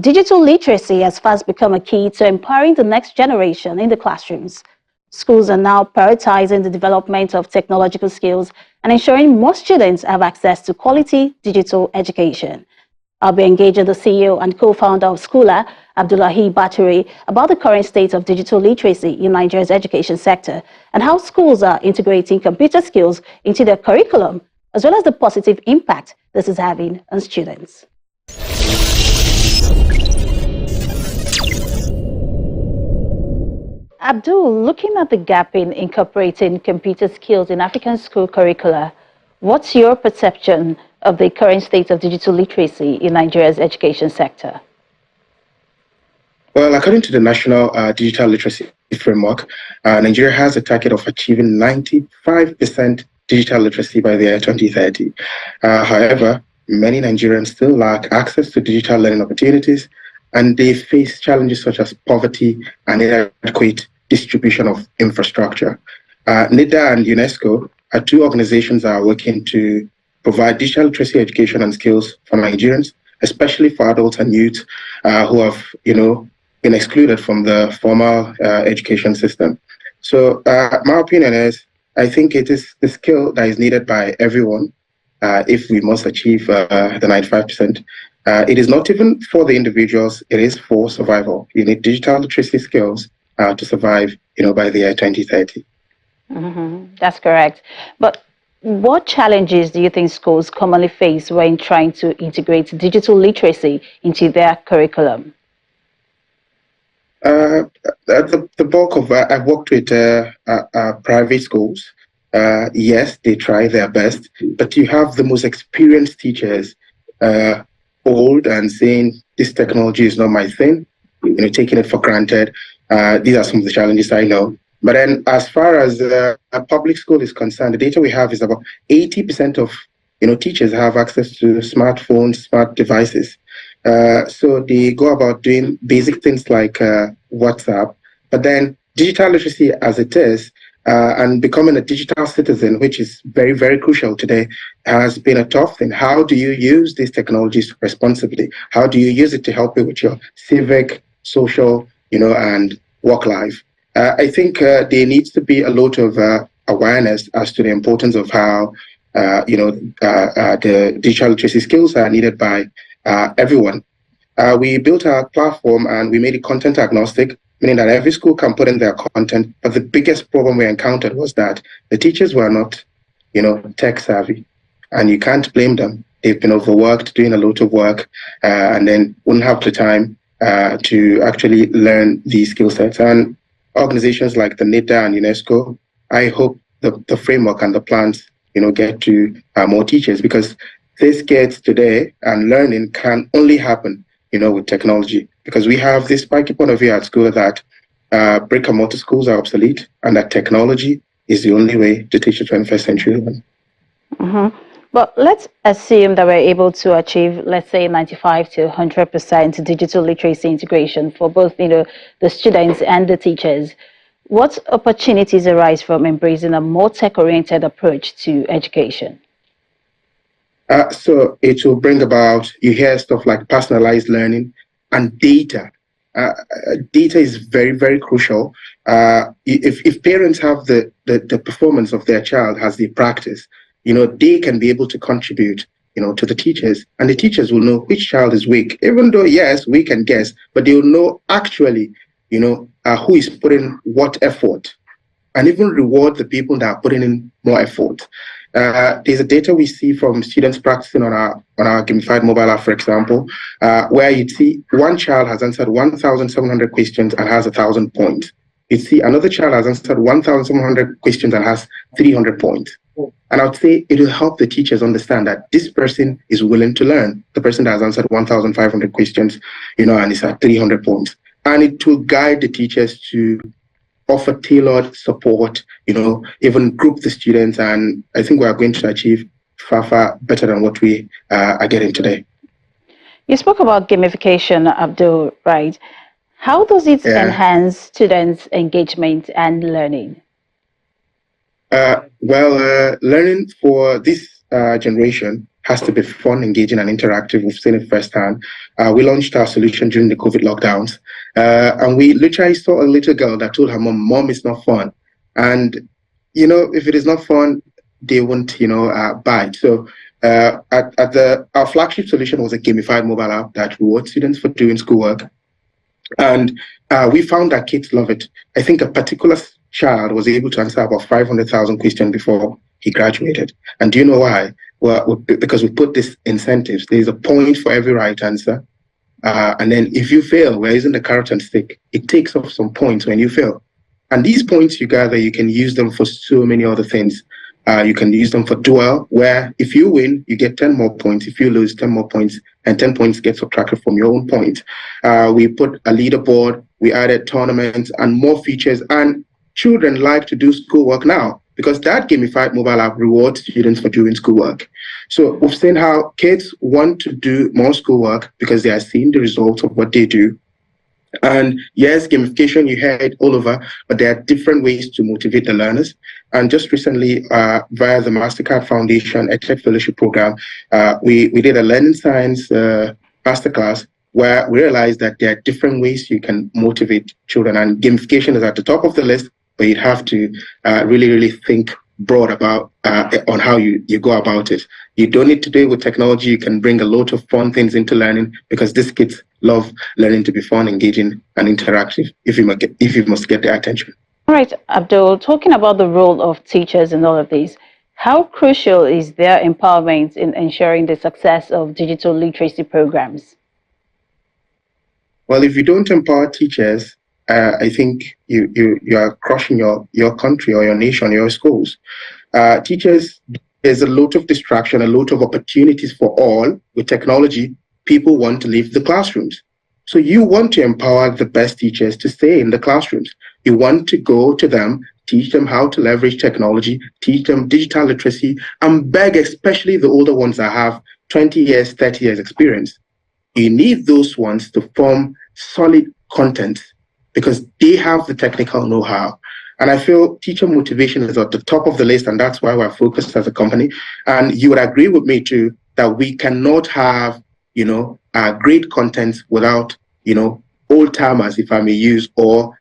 Digital literacy has fast become a key to empowering the next generation in the classrooms. Schools are now prioritizing the development of technological skills and ensuring more students have access to quality digital education. I'll be engaging the CEO and co-founder of Schoola, Abdullahi Baturi, about the current state of digital literacy in Nigeria's education sector and how schools are integrating computer skills into their curriculum, as well as the positive impact this is having on students. Abdul, looking at the gap in incorporating computer skills in African school curricula, what's your perception of the current state of digital literacy in Nigeria's education sector? Well, according to the National Digital Literacy Framework, Nigeria has a target of achieving 95% digital literacy by the year 2030. However, many Nigerians still lack access to digital learning opportunities, and they face challenges such as poverty and inadequate distribution of infrastructure. NIDA and UNESCO are two organizations that are working to provide digital literacy education and skills for Nigerians, especially for adults and youth who have, been excluded from the formal education system. So my opinion is, I think it is the skill that is needed by everyone if we must achieve the 95%. It is not even for the individuals, it is for survival. You need digital literacy skills to survive, by the year 2030. That's correct. But what challenges do you think schools commonly face when trying to integrate digital literacy into their curriculum? The bulk of I've worked with private schools. Yes, they try their best, but you have the most experienced teachers old and saying this technology is not my thing, taking it for granted. These are some of the challenges I know. But then as far as a public school is concerned, the data we have is about 80% of teachers have access to smartphones, smart devices. So they go about doing basic things like WhatsApp, but then digital literacy as it is, and becoming a digital citizen, which is very, very crucial today, has been a tough thing. How do you use these technologies responsibly? How do you use it to help you with your civic, social, and work life? I think there needs to be a lot of awareness as to the importance of how, the digital literacy skills are needed by everyone. We built our platform and we made it content agnostic, meaning that every school can put in their content. But the biggest problem we encountered was that the teachers were not, tech savvy, and you can't blame them. They've been overworked, doing a lot of work, and then wouldn't have the time to actually learn these skill sets. And organizations like the NIDA and UNESCO, I hope the framework and the plans, get to more teachers, because these kids today and learning can only happen, with technology, because we have this spiky point of view at school that brick and mortar schools are obsolete and that technology is the only way to teach the 21st century. But let's assume that we're able to achieve, let's say, 95 to 100% digital literacy integration for both, the students and the teachers. What opportunities arise from embracing a more tech-oriented approach to education? So it will bring about, you hear stuff like personalized learning and data. Data is very, very crucial. If parents have the performance of their child as they practice, they can be able to contribute, to the teachers, and the teachers will know which child is weak, even though, yes, we can guess, but they will know actually, who is putting what effort, and even reward the people that are putting in more effort. There's a data we see from students practicing on our gamified mobile app, for example, where you'd see one child has answered 1,700 questions and has 1,000 points. You'd see another child has answered 1,700 questions and has 300 points. And I would say it will help the teachers understand that this person is willing to learn. The person that has answered 1,500 questions, and is at 300 points. And it will guide the teachers to offer tailored support, even group the students. And I think we are going to achieve far, far better than what we are getting today. You spoke about gamification, Abdul, right? How does it enhance students' engagement and learning? Learning for this generation has to be fun, engaging, and interactive. We've seen it firsthand. We launched our solution during the COVID lockdowns, and we literally saw a little girl that told her mom, "Mom, it's not fun." And if it is not fun, they won't, buy it. So our flagship solution was a gamified mobile app that rewards students for doing schoolwork. And we found that kids love it. I think a particular child was able to answer about 500,000 questions before he graduated. And do you know why? Well, because we put these incentives. There's a point for every right answer. And then if you fail, we're using the carrot and stick. It takes off some points when you fail. And these points you gather, you can use them for so many other things. You can use them for duel, where if you win, you get 10 more points. If you lose, 10 more points, and 10 points get subtracted from your own point. We put a leaderboard, we added tournaments and more features, and children like to do schoolwork now because that gamified mobile app rewards students for doing schoolwork. So we've seen how kids want to do more schoolwork because they are seeing the results of what they do. And yes, gamification, you hear it all over, but there are different ways to motivate the learners. And just recently, via the MasterCard Foundation EdTech Fellowship Program, we did a learning science masterclass where we realized that there are different ways you can motivate children. And gamification is at the top of the list, but you'd have to really, really think broad about on how you go about it. You don't need to do it with technology. You can bring a lot of fun things into learning because these kids love learning to be fun, engaging, and interactive if you must get their attention. All right, Abdul, talking about the role of teachers in all of these, how crucial is their empowerment in ensuring the success of digital literacy programs? Well, if you don't empower teachers, I think you are crushing your country or your nation, your schools. Teachers, there's a lot of distraction, a lot of opportunities for all. With technology, people want to leave the classrooms. So you want to empower the best teachers to stay in the classrooms. You want to go to them, teach them how to leverage technology, teach them digital literacy, and beg, especially the older ones that have 20 years, 30 years experience. You need those ones to form solid content because they have the technical know-how. And I feel teacher motivation is at the top of the list, and that's why we're focused as a company. And you would agree with me too that we cannot have, great content without, old-timers, if I may use, or,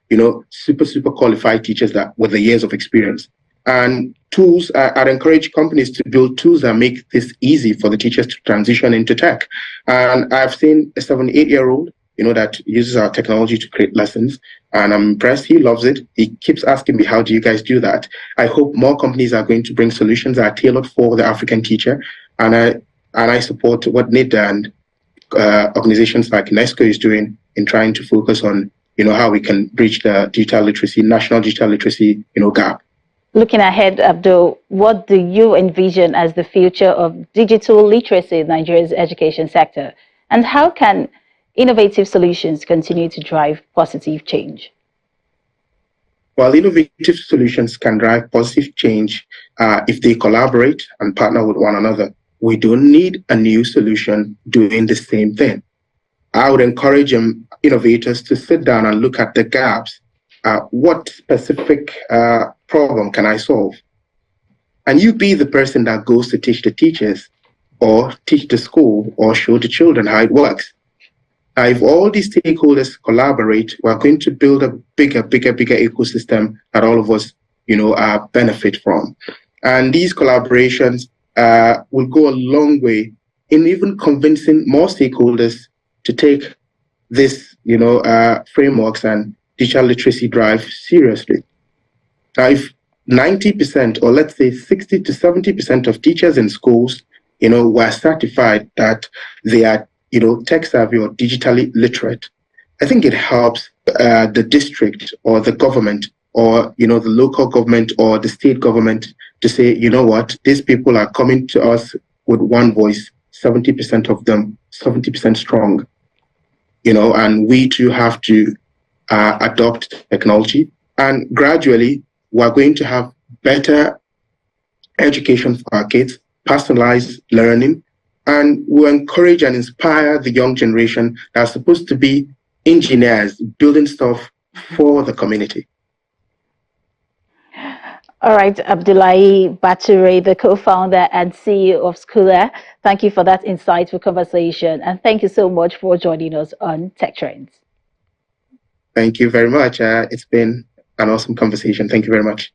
super qualified teachers that with the years of experience. And tools, I'd encourage companies to build tools that make this easy for the teachers to transition into tech. And I've seen a 7-8-year-old, that uses our technology to create lessons. And I'm impressed. He loves it. He keeps asking me, how do you guys do that? I hope more companies are going to bring solutions that are tailored for the African teacher. And I support what NIDA and organizations like UNESCO is doing in trying to focus on, how we can bridge the national digital literacy, gap. Looking ahead, Abdul, what do you envision as the future of digital literacy in Nigeria's education sector? And how can innovative solutions continue to drive positive change? Well, innovative solutions can drive positive change if they collaborate and partner with one another. We don't need a new solution doing the same thing. I would encourage innovators to sit down and look at the gaps. What specific problem can I solve? And you be the person that goes to teach the teachers or teach the school or show the children how it works. If all these stakeholders collaborate, we're going to build a bigger ecosystem that all of us, benefit from. And these collaborations will go a long way in even convincing more stakeholders to take this, frameworks and digital literacy drive seriously. Now, if 90% or let's say 60 to 70% of teachers in schools, were certified that they are tech savvy or digitally literate, I think it helps the district or the government or, the local government or the state government to say, what, these people are coming to us with one voice, 70% of them, 70% strong, and we too have to adopt technology. And gradually, we're going to have better education for our kids, personalized learning, and we encourage and inspire the young generation that are supposed to be engineers, building stuff for the community. All right, Abdullahi Bature, the co-founder and CEO of Schoola. Thank you for that insightful conversation, and thank you so much for joining us on Tech Trends. Thank you very much. It's been an awesome conversation. Thank you very much.